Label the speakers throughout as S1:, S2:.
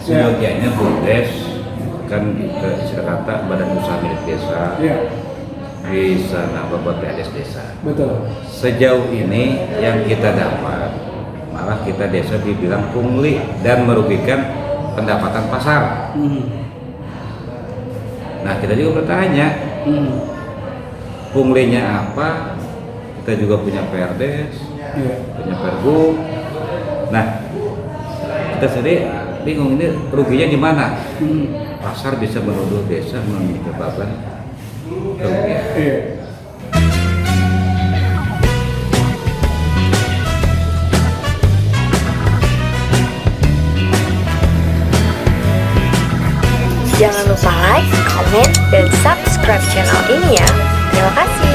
S1: seyogianya BUMDes kan istilah kata badan usaha milik desa bisa nambah buat PADS desa.
S2: Betul.
S1: Sejauh ini yang kita dapat malah kita desa dibilang pungli dan merugikan pendapatan pasar. Nah kita juga bertanya punglinya apa? Kita juga punya PRDes, punya Pergub. Nah kita sendiri bingung ini ruginya di mana? Pasar bisa menuduh desa menyebabkan kerugian.
S3: Jangan lupa like, comment, dan subscribe channel ini ya. Terima kasih.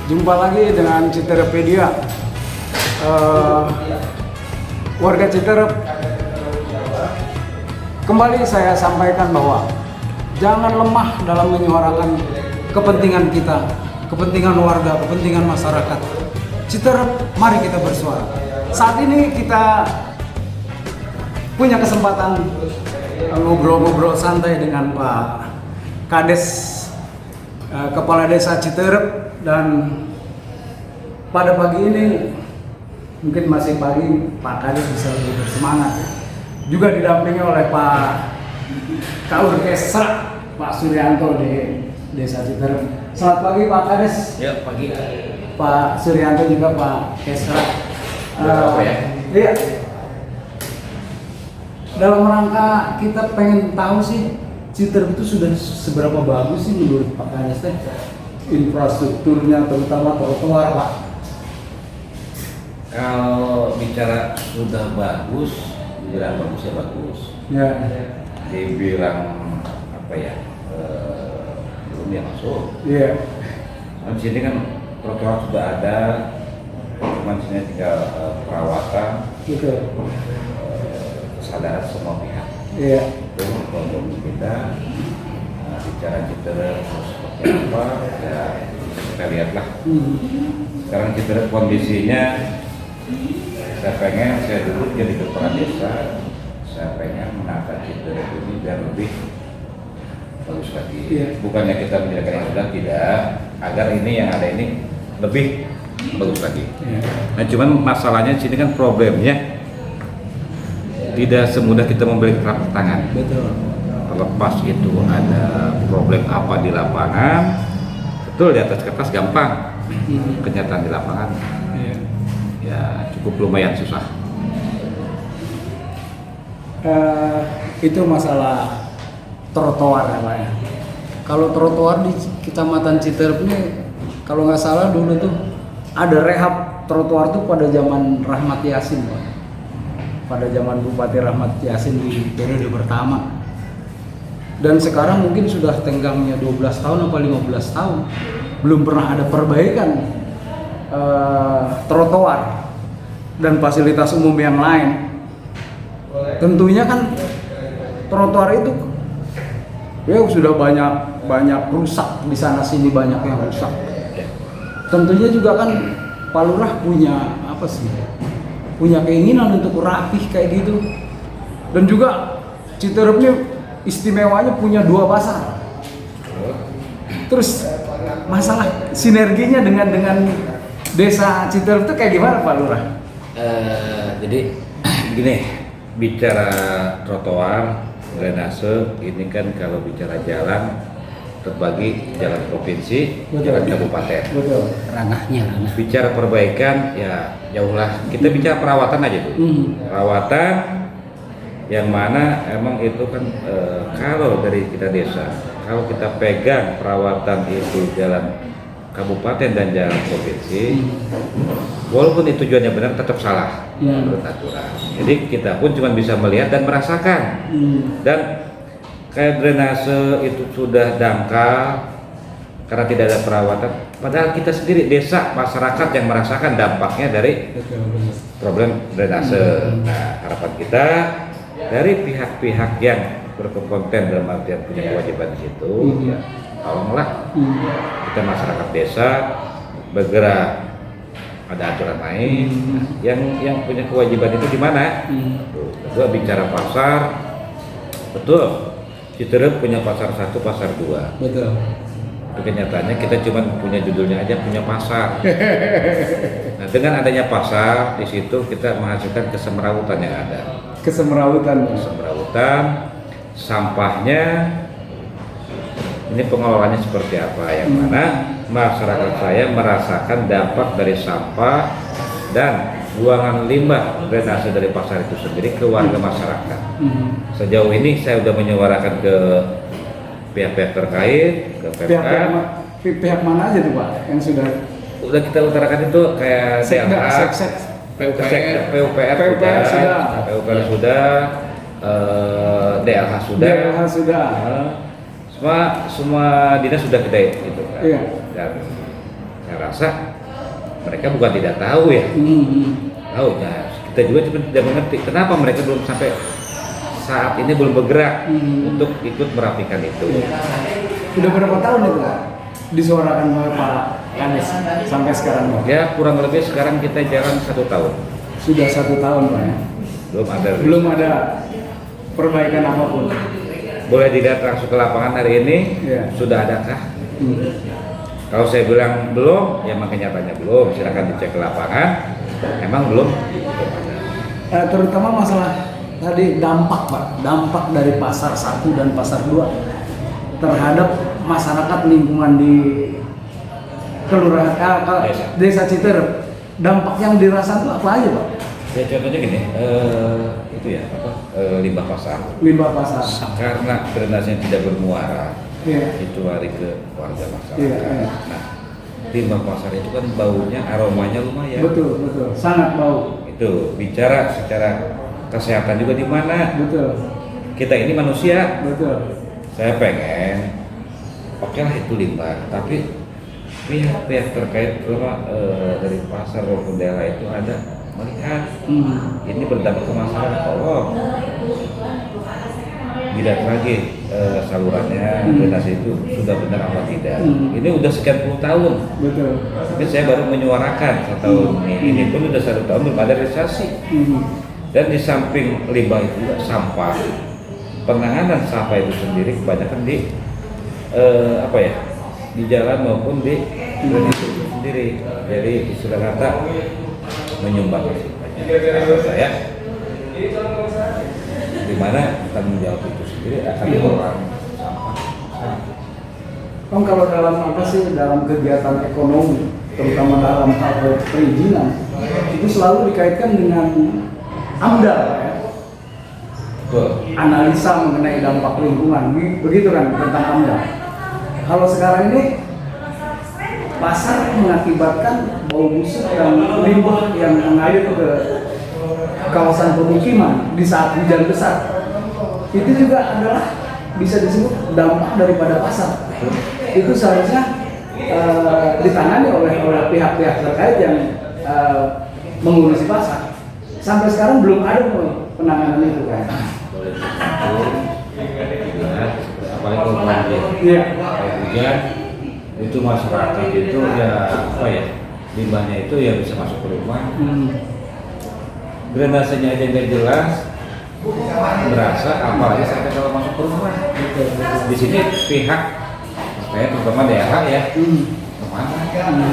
S2: Jumpa lagi dengan Citerepedia. Warga Citerep, kembali saya sampaikan bahwa jangan lemah dalam menyuarakan kepentingan kita, kepentingan warga, kepentingan masyarakat. Citerep, mari kita bersuara. Saat ini kita punya kesempatan ngobrol-ngobrol santai dengan Pak Kades, Kepala Desa Citerep, dan pada pagi ini mungkin masih pagi, Pak Kades bisa lebih bersemangat. Juga didampingi oleh Pak Kaur Kesra, Pak Suryanto di Desa Citerep. Selamat pagi Pak Kades.
S1: Ya pagi.
S2: Pak Suryanto juga Pak Kesra. Iya. Dalam rangka kita pengen tahu sih Citerep itu sudah seberapa bagus sih menurut Pak Kades teh infrastrukturnya, terutama trotoar, Pak.
S1: Kalau bicara sudah bagus, dibilang bagus ya bagus.
S2: Ya.
S1: Dibilang apa ya? Belum ya masuk.
S2: Iya.
S1: Di sini kan trotoar sudah ada, cuman sini tinggal perawatan, kesadaran semua pihak.
S2: Iya.
S1: Itu problem kita. Bicara Citerep seperti apa? Ya kita lihatlah. Sekarang Citerep kondisinya, saya dulu jadi kepala desa, saya pengen menata Citerep ini biar lebih bagus lagi. Bukannya kita menjadikan yang sudah, tidak, agar ini yang ada ini lebih bagus lagi. Nah cuman masalahnya di sini kan problemnya tidak semudah kita membeli telapak tangan.
S2: Betul.
S1: Terlepas itu ada problem apa di lapangan, betul di atas kertas gampang, kenyataan di lapangan ya cukup lumayan susah.
S2: Itu masalah trotoar ya Pak ya. Kalau trotoar di Kecamatan Citerep ini, kalau nggak salah dulu tuh ada rehab trotoar tuh pada zaman Rahmat Yasin Pak. Pada zaman Bupati Rahmat Yasin di periode pertama. Dan sekarang mungkin sudah tenggangnya 12 tahun atau 15 tahun belum pernah ada perbaikan trotoar dan fasilitas umum yang lain. Tentunya kan trotoar itu ya sudah banyak rusak, di sana sini banyak yang rusak. Tentunya juga kan Pak Lurah punya apa sih? Punya keinginan untuk rapih kayak gitu. Dan juga Citerep ini istimewanya punya 2 pasar. Terus masalah sinerginya dengan Desa Citerep itu kayak gimana Pak Lurah?
S1: Jadi gini, bicara trotoar, drainase, ini kan kalau bicara jalan terbagi jalan provinsi, jalan kabupaten.
S2: Betul. Ranahnya.
S1: Bicara perbaikan ya jauhlah. Kita bicara perawatan aja tuh. Perawatan yang mana emang itu kan kalau dari kita desa, kalau kita pegang perawatan itu jalan kabupaten dan jalan provinsi, walaupun itu tujuannya benar tetap salah menurut aturan. Jadi kita pun cuma bisa melihat dan merasakan. Dan kayak drainase itu sudah dangkal karena tidak ada perawatan, Padahal kita sendiri desa, masyarakat yang merasakan dampaknya dari problem drainase. Nah, harapan kita dari pihak-pihak yang berkompeten dalam artian punya kewajiban di situ, ya tolonglah kita masyarakat desa bergerak, ada aturan main. Yang punya kewajiban itu di mana? Kedua bicara pasar, betul. Citerep punya pasar 1, pasar 2.
S2: Betul.
S1: Tapi kenyataannya kita cuma punya judulnya aja, punya pasar. Nah, dengan adanya pasar di situ kita menghasilkan kesemrawutan yang ada.
S2: Kesemrawutan.
S1: Sampahnya ini pengelolaannya seperti apa? Yang mana masyarakat saya merasakan dampak dari sampah dan buangan limbah drainase dari pasar itu sendiri ke warga masyarakat. Sejauh ini saya sudah menyuarakan ke pihak-pihak terkait, ke PPK.
S2: Pihak mana aja tuh Pak yang sudah
S1: kita utarakan itu kayak PUPR sudah, DLH sudah. Semua dinas sudah kita itu kan.
S2: Iya.
S1: Dan saya rasa mereka bukan tidak tahu ya. Tahu ya. Kita juga cuma tidak mengerti kenapa mereka belum sampai saat ini belum bergerak untuk ikut merapikan itu.
S2: Udah berapa tahun itu Pak disuarakan oleh Pak Anies sampai sekarang Pak?
S1: Ya kurang lebih sekarang kita jalan 1 tahun.
S2: Sudah 1 tahun Pak ya?
S1: Belum ada
S2: perbaikan apapun.
S1: Boleh dilihat langsung ke lapangan hari ini, sudah adakah? Kalau saya bilang belum, ya makanya tanya belum. Silakan dicek ke lapangan. Emang belum?
S2: Terutama masalah tadi dampak Pak, dampak dari pasar 1 dan pasar 2 terhadap masyarakat lingkungan di kelurahan desa Citerep. Dampak yang dirasakan itu apa aja Pak?
S1: Ya contohnya gini, itu ya limbah pasar. Karena drainasenya tidak bermuara, itu lari ke warga masyarakat. Nah, limbah pasar itu kan baunya, aromanya lumayan.
S2: Betul, sangat bau.
S1: Itu bicara secara kesehatan juga di mana.
S2: Betul.
S1: Kita ini manusia.
S2: Betul.
S1: Saya pengen, oke lah itu limbah, tapi pihak-pihak terkait dari pasar maupun daerah itu ada melihat ini berdampak ke masyarakat, tolong dilihat lagi salurannya, drainase itu sudah benar apa tidak. Ini udah sekian puluh tahun.
S2: Betul.
S1: Tapi saya baru menyuarakan 1 tahun ini pun udah 1 tahun belum ada realisasi. Dan di samping limbah itu juga sampah, penanganan sampah itu sendiri kebanyakan di di jalan maupun di drainase itu sendiri. Jadi istilah kata menyumbang banyak. Saya di mana tanggung jawab itu sendiri akan dikelola sampah.
S2: Kalau dalam kegiatan ekonomi, terutama dalam hal perizinan, itu selalu dikaitkan dengan AMDAL ya. Analisa mengenai dampak lingkungan, begitu kan tentang AMDAL. Kalau sekarang ini pasar mengakibatkan bau busuk dan limbah yang mengalir ke kawasan pemukiman di saat hujan besar. Itu juga adalah bisa disebut dampak daripada pasar. Itu seharusnya ditangani oleh pihak-pihak terkait yang mengurusi pasar. Sampai sekarang belum ada penanganan itu kan.
S1: Apalagi kalau banjir. Iya. Hujan itu masyarakat itu ya limbahnya itu ya bisa masuk ke rumah. Drainasenya aja nggak jelas, berasa apalagi sampai kalau masuk ke rumah. Di sini pihak kayak terutama daerah ya kemana?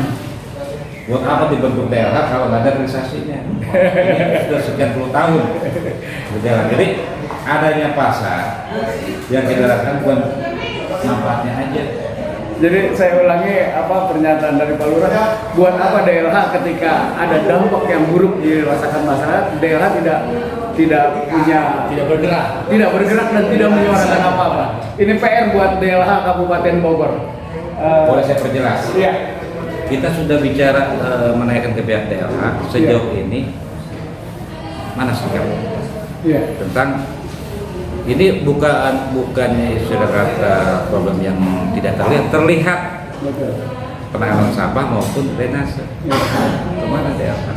S1: Buat apa dibentuk daerah kalau nggak ada realisasinya? Ini sudah sekian puluh tahun berjalan. Jadi adanya pasar yang kita lakukan bukan manfaatnya aja.
S2: Jadi saya ulangi pernyataan dari Pak Lurah, buat apa DLH ketika ada dampak yang buruk dirasakan masyarakat, DLH tidak bergerak dan tidak menyuarakan apa-apa. Ini PR buat DLH Kabupaten Bogor.
S1: Boleh saya perjelas?
S2: Iya.
S1: Kita sudah bicara menaikkan ke pihak DLH sejauh ini mana sikap?
S2: Iya.
S1: Tentang ini bukannya istilah kata problem yang tidak terlihat.
S2: Betul.
S1: penanganan sampah maupun drainase. Kemana DLH?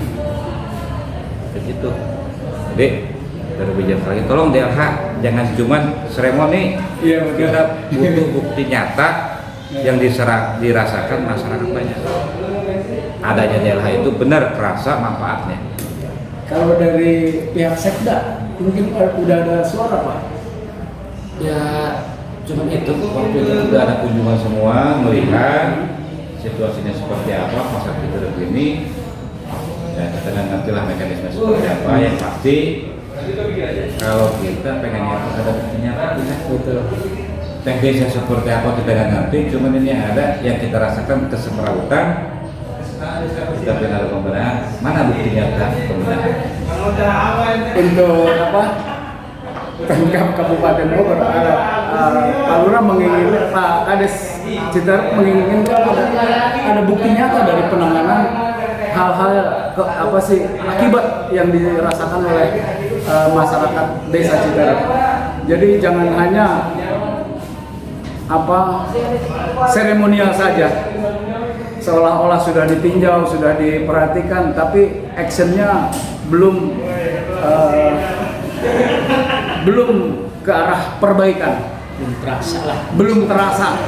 S1: Begitu. Jadi dari bijak lagi, tolong DLH jangan cuma seremoni.
S2: Iya, betul.
S1: Kita butuh bukti nyata yang dirasakan masyarakat banyak. Adanya DLH itu benar terasa manfaatnya.
S2: Kalau dari pihak Sekda mungkin udah ada suara Pak?
S1: Ya cuma itu, waktu itu sudah ada kunjungan semua melihat situasinya seperti apa pasar Citerep ini. Ya kita nantilah mekanisme seperti apa. Yang pasti kalau kita pengennya itu ada buktinya betul. Teknisnya seperti apa kita nggak ngerti, cuman ini yang ada yang kita rasakan kesemrawutan. Kita benar pembenahan, mana bukti nyata pembenahan?
S2: Untuk apa? Pemkab Kabupaten Bogor ada Pak Lurah menginginkan, Pak Kades Citerep menginginkan ada bukti nyata dari penanganan hal-hal apa sih akibat yang dirasakan oleh masyarakat desa Citerep. Jadi jangan hanya apa seremonial saja, seolah-olah sudah ditinjau, sudah diperhatikan, tapi actionnya belum ke arah perbaikan, belum terasa.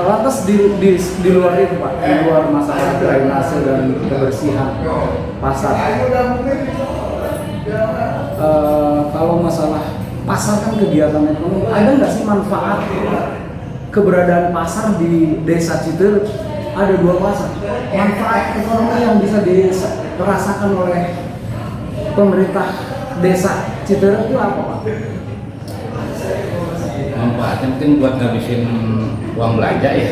S2: Lantas di luar itu Pak, di luar masalah drainase dan kebersihan pasar, kalau masalah pasar kan kegiatan ekonomi, ada nggak sih manfaat keberadaan pasar di desa Citerep? Ada 2 pasar, manfaat ekonomi yang bisa dirasakan oleh pemerintah desa Citerep itu apa Pak?
S1: Manfaatnya mungkin buat ngabisin uang belanja ya.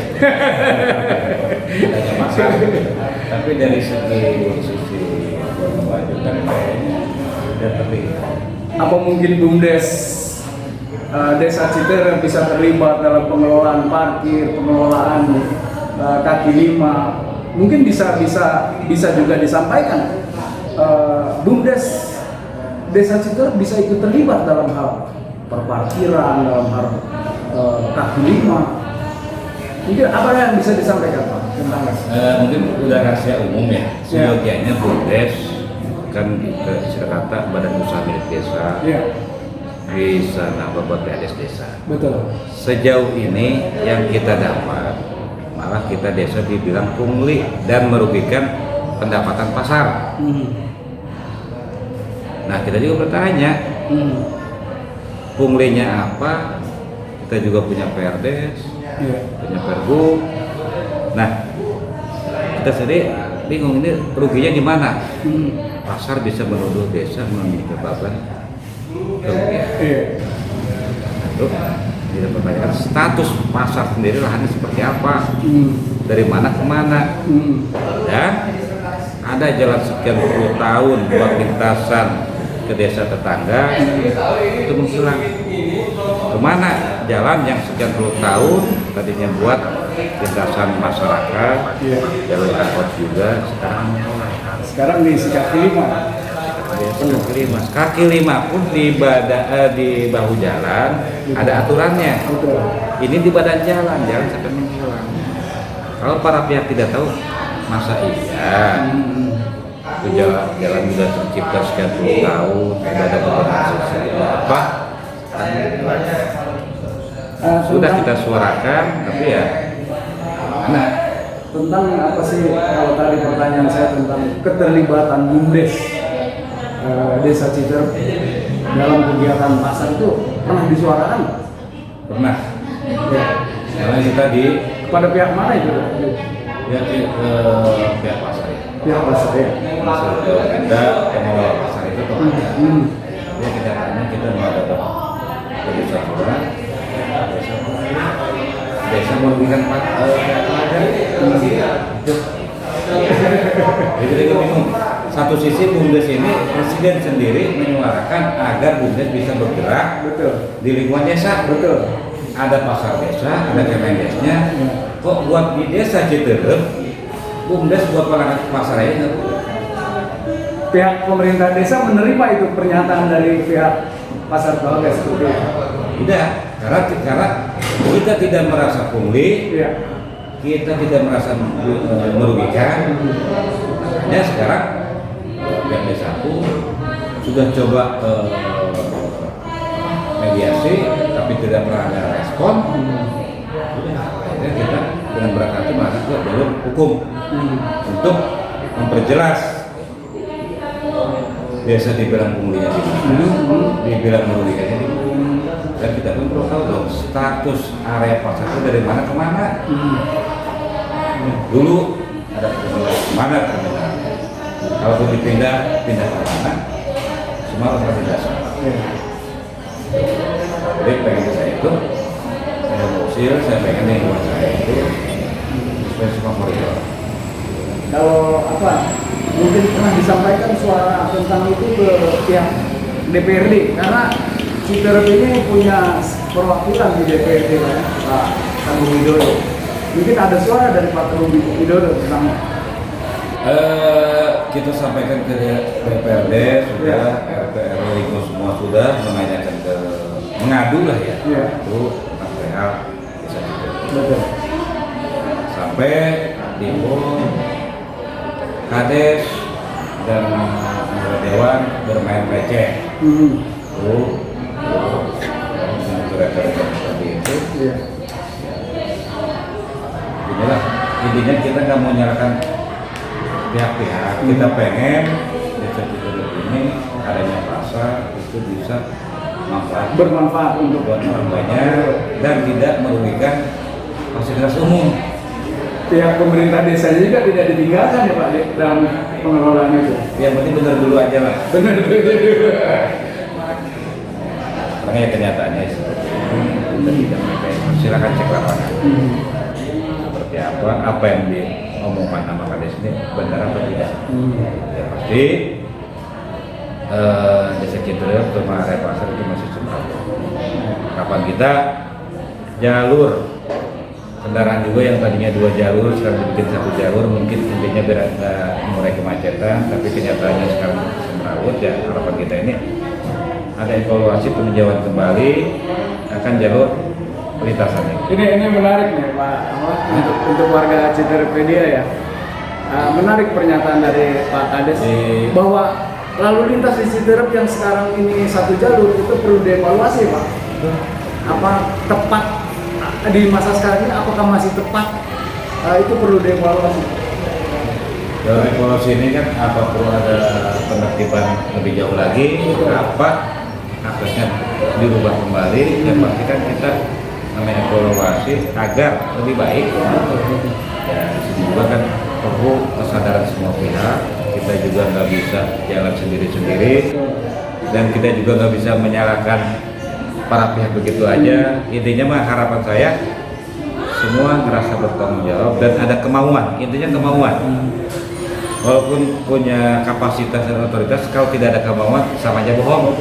S1: Belanja pasar. Tapi dari sisi memajukan kayaknya sudah terlihat.
S2: Apa mungkin BUMDes desa Citerep bisa terlibat dalam pengelolaan parkir, pengelolaan kaki lima? Mungkin bisa juga disampaikan BUMDes desa Citerep bisa ikut terlibat dalam hal perparkiran, dalam hal kaki lima. Mungkin apa yang bisa disampaikan Pak tentang
S1: mungkin udah rahasia umum ya. Seyogianya BUMDes kan istilah kata badan usaha milik desa, bisa nambah buat PADS desa.
S2: Betul.
S1: Sejauh ini yang kita dapat malah kita desa dibilang pungli dan merugikan pendapatan pasar. Nah kita juga bertanya, punglinya apa? Kita juga punya PRDes, punya Pergub. Nah kita sendiri bingung ini ruginya di mana? Pasar bisa menuduh desa menyebabkan kerugian. Lalu kita pertanyakan status pasar sendiri lahannya seperti apa, dari mana ke mana, dan ada jalan sekian puluh tahun buat lintasan ke desa tetangga itu menghilang. Kemana jalan yang sekian puluh tahun tadinya buat lintasan masyarakat, jalur angkot juga sekarang
S2: di kaki lima.
S1: Kaki lima pun di bahu jalan ada aturannya. Ini di badan jalan sampai menghilang. Kalau para pihak tidak tahu, masa iya itu jalan sudah tercipta sekian puluh tahun, tidak ada berhasil apa? Sudah kita suarakan, tapi ya mana?
S2: Tentang apa sih kalau tadi pertanyaan saya tentang keterlibatan BUMDes desa Citerep dalam kegiatan pasar itu pernah disuarakan?
S1: Pernah. Karena kita
S2: kepada pihak mana itu?
S1: Ya pihak pasar.
S2: Pihak pasar ya.
S1: Kita pengelola pasar itu tuh. Ya kita tanya, kita mau ada desa orang, desa merugikan jadi kita bingung. Satu sisi BUMDes ini presiden sendiri menyuarakan agar BUMDes bisa bergerak di lingkungan desa. Ada pasar desa, ada Kemendesnya. Kok buat di desa Citerep BUMDes buat pasar aja?
S2: Pihak pemerintah desa menerima itu pernyataan dari pihak pasar Baldes seperti itu?
S1: Tidak, karena kita tidak merasa pungli. kita tidak merasa merugikan. Makanya sekarang pihak desa sudah coba mediasi tapi tidak pernah ada respon. Akhirnya kita dengan berat hati masuk ke jalur hukum untuk memperjelas biasa dibilang punglinya di mana, dibilang merugikannya di mana. Dan kita pun perlu tahu dong status area pasar itu dari mana ke mana. Dulu ada kemana terminal. Kalau pindah ke mana, semua harus ada dasar. Jadi pengen saya itu, saya usil, saya pengen lingkungan saya itu supaya semua koridor.
S2: Kalau mungkin pernah disampaikan suara tentang itu ke pihak DPRD, karena Citerep ini punya perwakilan di DPRD Pak Teguh Widodo. Mungkin ada suara dari Pak Teguh Widodo tentang
S1: kita sampaikan ke DPRD sudah, RT/RW Ringo semua sudah menanyakan ke mengadu lah ya, itu perihal desa Citerep. Sampai Dimo, Kades dan anggota dewan bermain receh. Seperti itu. Inilah intinya kita nggak mau nyalakan pihak-pihak. Kita pengen desa Citerep ini adanya pasar itu bisa
S2: bermanfaat untuk
S1: buat orang banyak dan tidak merugikan fasilitas umum.
S2: Pihak pemerintah desa juga tidak ditinggalkan ya Pak dalam pengelolaan itu.
S1: Yang penting benar dulu aja lah.
S2: Benar dulu.
S1: Makanya kenyataannya seperti ini. Kita tidak mereka silakan cek lapangan. Seperti apa yang diomongkan sama Kades ini benar atau tidak? Ya pasti desa Citerep sama area pasar itu masih sembako. Kapan kita jalur kendaraan juga yang tadinya 2 jalur sekarang dibikin 1 jalur, mungkin intinya biar nggak mengurai kemacetan, tapi kenyataannya sekarang semrawut. Ya harapan kita ini ada evaluasi peninjauan kembali akan jalur perlintasan ini.
S2: Ini menarik nih Pak untuk warga Citerepedia ya. Menarik pernyataan dari Pak Kades bahwa lalu lintas di Citerep yang sekarang ini 1 jalur itu perlu dievaluasi Pak. Apa tepat di masa sekarang ini, apakah masih tepat? Itu perlu dievaluasi.
S1: Dalam evaluasi ini kan apa perlu ada penertiban lebih jauh lagi, apa aksesnya dirubah kembali. Yang pasti kan kita namanya evaluasi agar lebih baik. Ya disini juga kan perlu kesadaran semua pihak. Kita juga nggak bisa jalan sendiri-sendiri dan kita juga nggak bisa menyalahkan para pihak begitu aja. Intinya mah harapan saya semua merasa bertanggung jawab dan ada kemauan. Intinya kemauan. Walaupun punya kapasitas dan otoritas, kalau tidak ada kemauan sama aja bohong.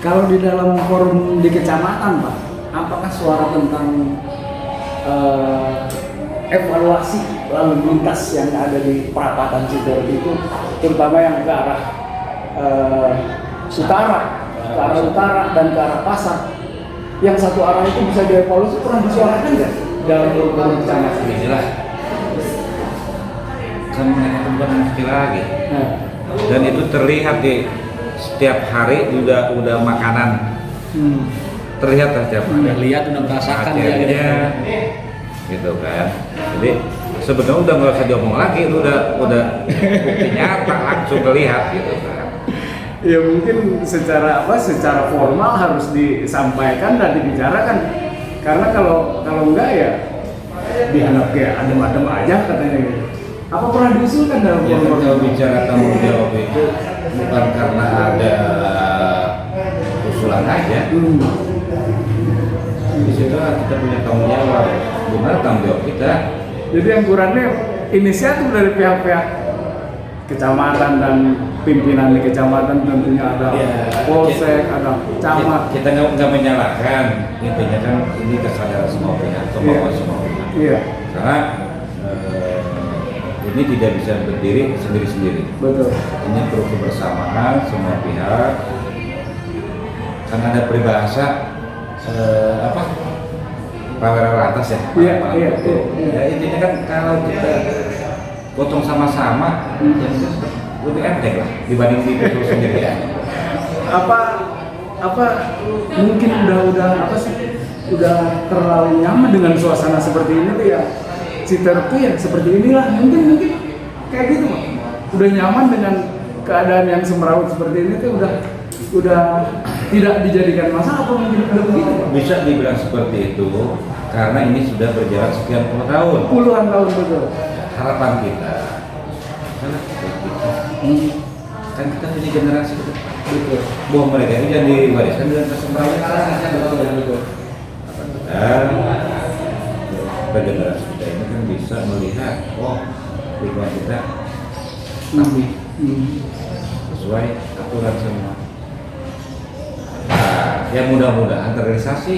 S2: Kalau di dalam forum di kecamatan Pak, apakah suara tentang evaluasi lalu lintas yang ada di perapatan Citerep itu, terutama yang ke arah utara dan ke arah pasar, yang satu arah itu bisa dievaluasi, pernah disuarakan nggak dalam forum kecamatan?
S1: Inilah kan mereka itu bukan anak kecil lagi, dan itu terlihat di setiap hari udah makanan terlihat lah setiap hari.
S4: Udah lihat, udah merasakan
S1: ya gitu kan. Jadi sebenarnya udah nggak usah diomong lagi, itu udah bukti nyata langsung terlihat gitu kan.
S2: Ya mungkin secara formal harus disampaikan dan dibicarakan, karena kalau enggak ya dianggap kayak adem-adem aja katanya gitu. Apa pernah diusulkan dalam
S1: Ya kan kalau bicara tanggung jawab itu bukan karena ada usulan aja. Di situ kita punya tanggung jawab. Gimana tanggung jawab kita?
S2: Jadi yang kurangnya inisiatif dari pihak-pihak kecamatan dan pimpinan di kecamatan, tentunya ada polsek, ada camat.
S1: Kita nggak menyalahkan, intinya kan ini kesadaran semua pihak, kemauan semua pihak.
S2: Iya.
S1: Karena ini tidak bisa berdiri sendiri-sendiri.
S2: Betul.
S1: Ini perlu kebersamaan semua pihak. Kan ada peribahasa rawa lantas ya.
S2: Iya,
S1: malam
S2: iya,
S1: itu.
S2: iya.
S1: Ya intinya kan kalau kita potong sama-sama, ya lebih enteng lah dibanding dipikul sendiri ya.
S2: Apa mungkin udah apa sih? Udah terlalu nyaman dengan suasana seperti ini tuh ya. Citer tuh ya seperti inilah. Mungkin kayak gitu, Pak. Udah nyaman dengan keadaan yang semrawut seperti ini tuh udah tidak dijadikan masalah apa mungkin udah begitu, Pak?
S1: Bisa dibilang seperti itu karena ini sudah berjalan sekian puluh tahun.
S2: Puluhan tahun betul.
S1: Harapan kita, karena kita kan kita punya generasi ke depan.
S2: Betul.
S1: Bahwa mereka ini jangan diwariskan dengan kesemrawutan.
S2: Betul.
S1: Dan generasi kita ini kan bisa melihat, oh lingkungan kita tapi sesuai aturan semua. Nah, yang mudah-mudahan terrealisasi.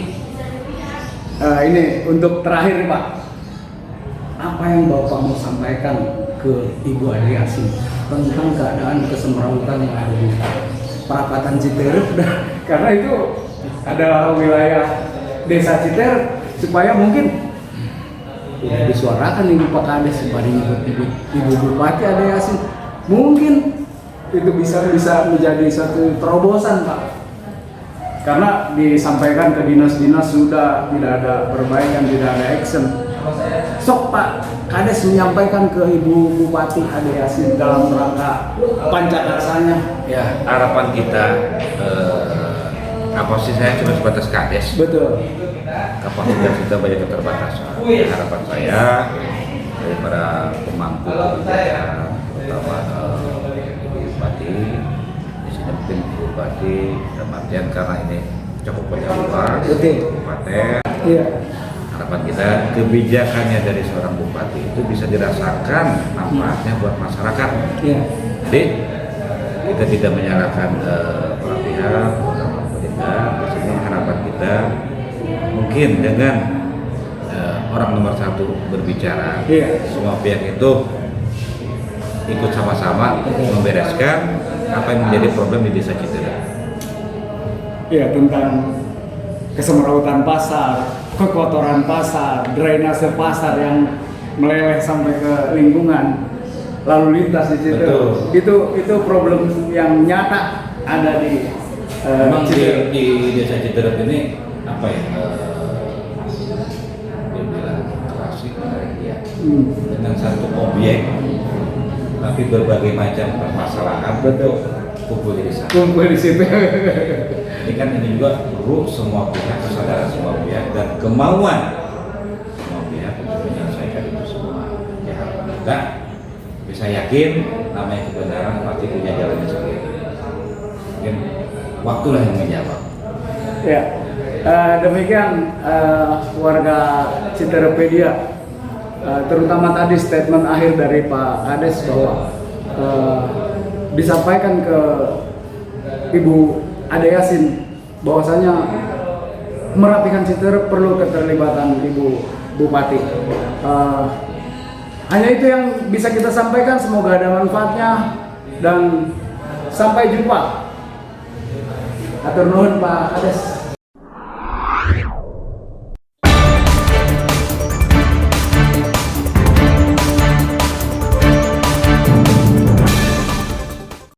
S2: Ini untuk terakhir Pak, apa yang Bapak mau sampaikan ke Ibu Adriasi tentang keadaan kesemrawutan yang ada di Perapatan Citerep? Karena itu adalah wilayah desa Citerep, supaya mungkin ya, disuarakan Ibu Pak Kades dibanding Ibu Bupati Adriasi, mungkin itu bisa menjadi satu terobosan Pak. Karena disampaikan ke dinas-dinas sudah tidak ada perbaikan, tidak ada action. Sok Pak Kades menyampaikan ke Ibu Bupati Adriasi dalam rangka pancakarsanya.
S1: Ya, harapan kita kapasitas saya cuma sebatas Kades.
S2: Betul.
S1: Kapasitas kita banyak keterbatasan. Harapan saya dari para pemangku kebijakan, terutama Ibu Bupati, di sini mungkin Ibu Bupati, dan artian karena ini cukup banyak luas, kabupaten.
S2: Iya.
S1: Harapan kita kebijakannya dari seorang bupati itu bisa dirasakan manfaatnya buat masyarakat.
S2: Iya.
S1: Jadi kita tidak menyalahkan para pihak, terutama pemerintah. Di sini harapan kita mungkin dengan orang nomor satu berbicara, semua pihak itu ikut sama-sama membereskan apa yang menjadi problem di desa Citerep.
S2: Ya, tentang kesemrawutan pasar, kekotoran pasar, drainase pasar yang meleleh sampai ke lingkungan, lalu lintas di situ. Itu problem yang nyata ada di
S1: Memang
S2: Citerep.
S1: di desa Citerep ini apa ya? Dibilang klasik ya. Dengan satu objek tapi berbagai macam permasalahan kumpul di sana.
S2: Kumpul di situ.
S1: Ini kan ini juga perlu semua pihak, kesadaran semua pihak dan kemauan semua pihak untuk menyelesaikan itu semua. Ya harapan kita bisa yakin namanya kebenaran pasti punya jalannya sendiri. Mungkin waktulah yang menjawab.
S2: Ya, demikian warga Citerepedia, terutama tadi statement akhir dari Pak Kades bahwa disampaikan ke Ibu Ade Yasin bahwasanya merapikan Citerep perlu keterlibatan Ibu Bupati. Hanya itu yang bisa kita sampaikan, semoga ada manfaatnya dan sampai jumpa. Atur nuhun Pak Kades.